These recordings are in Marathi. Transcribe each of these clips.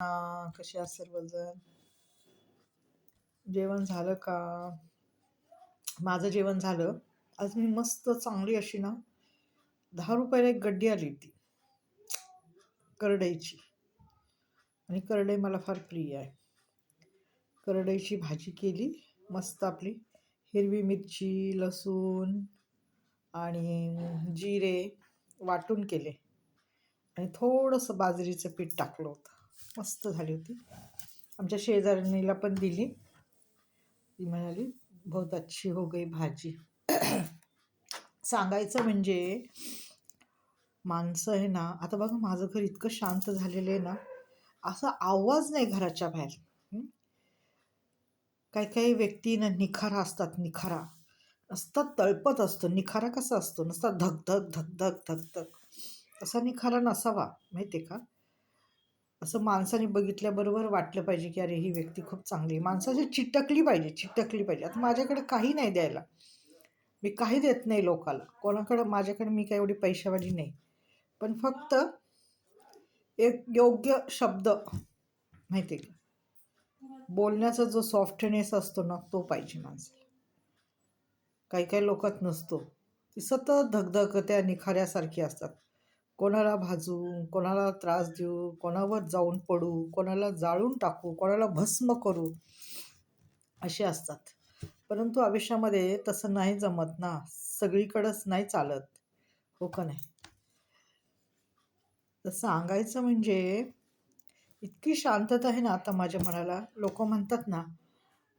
कसे आहात सर्वजण? जेवण झालं का? माझं जेवण झालं. आज मी मस्त चांगली अशी ना 10 रुपयाला एक गड्डी आली होती करडईची. आणि करडई मला फार प्रिय आहे. करडईची भाजी केली मस्त आपली. हिरवी मिरची, लसूण आणि जिरे वाटून केले आणि थोडंसं बाजरीचं पीठ टाकलं होतं. मस्त झाली होती. आमच्या शेजारणीला पण दिली. ती म्हणाली बहुत अच्छी हो गई भाजी. सांगायचं म्हणजे माणसं आहे ना, आता बघा माझं घर इतकं शांत झालेलं आहे ना, असा आवाज नाही घराच्या बाहेर. काही काही व्यक्ती ना निखारा असतात, निखारा नुसता तळपत असतो. निखारा कसा असतो? नुसता धक धक धक धक धक धक. असा निखारा नसावा, माहिती आहे का? असं माणसाने बघितल्याबरोबर वाटलं पाहिजे की अरे ही व्यक्ती खूप चांगली आहे. माणसाची चिटकली पाहिजे, चिटकली पाहिजे. आता माझ्याकडे काही नाही द्यायला, मी काही देत नाही लोकाला कोणाकडं. माझ्याकडे मी काही एवढी पैशावाली नाही, पण फक्त एक योग्य शब्द, माहिती आहे का, बोलण्याचा जो सॉफ्टनेस असतो ना तो पाहिजे माणसाला. काही काही लोकात नसतो. ती सतत धगधग त्या निखाऱ्यासारखी असतात. कोणाला भाजू, कोणाला त्रास देऊ, कोणावर जाऊन पडू, कोणाला जाळून टाकू, कोणाला भस्म करू, असे असतात. परंतु आयुष्यामध्ये तसं नाही जमत ना, सगळीकडंच नाही चालत, हो का नाही? तर सांगायचं म्हणजे इतकी शांतता आहे ना आता माझ्या मनाला. लोक म्हणतात ना,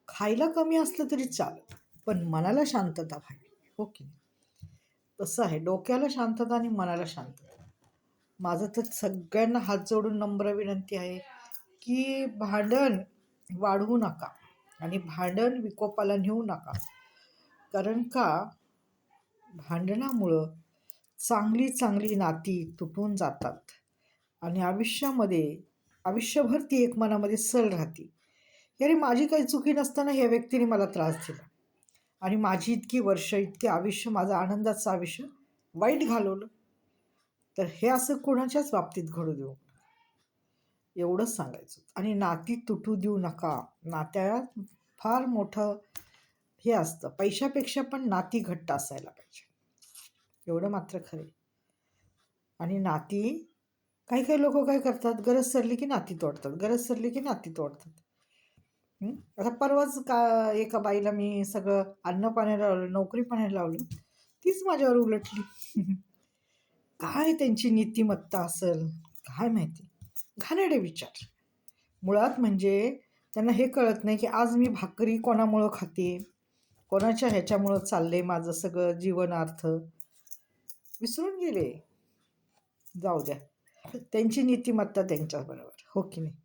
खायला कमी असलं तरी चालेल पण मनाला शांतता हवी, हो की नाही? तसं आहे, डोक्याला शांतता आणि मनाला शांतता. माझं तर सगळ्यांना हात जोडून नम्र विनंती आहे की भांडण वाढवू नका आणि भांडण विकोपाला नेऊ नका. कारण का भांडणामुळं चांगली चांगली नाती तुटून जातात आणि आयुष्यभर ती एक मनामध्ये सल राहते. अरे माझी काही चुकी नसताना ह्या व्यक्तीने मला त्रास दिला आणि माझी इतकी वर्ष, इतके आयुष्य, माझं आनंदाचं आयुष्य वाईट घालवलं. तर हे असं कोणाच्याच बाबतीत घडू देऊ, एवढंच सांगायचं. आणि नाती तुटू देऊ नका. नात्यात फार मोठं हे असतं, पैशापेक्षा पण नाती घट्ट असायला पाहिजे, एवढं मात्र खरे. आणि नाती, काही काही लोक काय करतात, गरज सरली की नाती तोडतात, गरज सरली की नाती तोडतात. आता परवाच एका बाईला मी सगळं अन्न पाण्याला लावलं, नोकरी पाण्याला लावलं, तीच माझ्यावर उलटली. काय त्यांची नीतिमत्ता असेल काय माहिती, घाणेरडे विचार. मुळात म्हणजे त्यांना हे कळत नाही की आज मी भाकरी कोणामुळं खाते, कोणाच्या ह्याच्यामुळं चाललंय माझं सगळं जीवनार्थ. विसरून गेले. जाऊ द्या, त्यांची नीतिमत्ता त्यांच्याबरोबर, हो की नाही?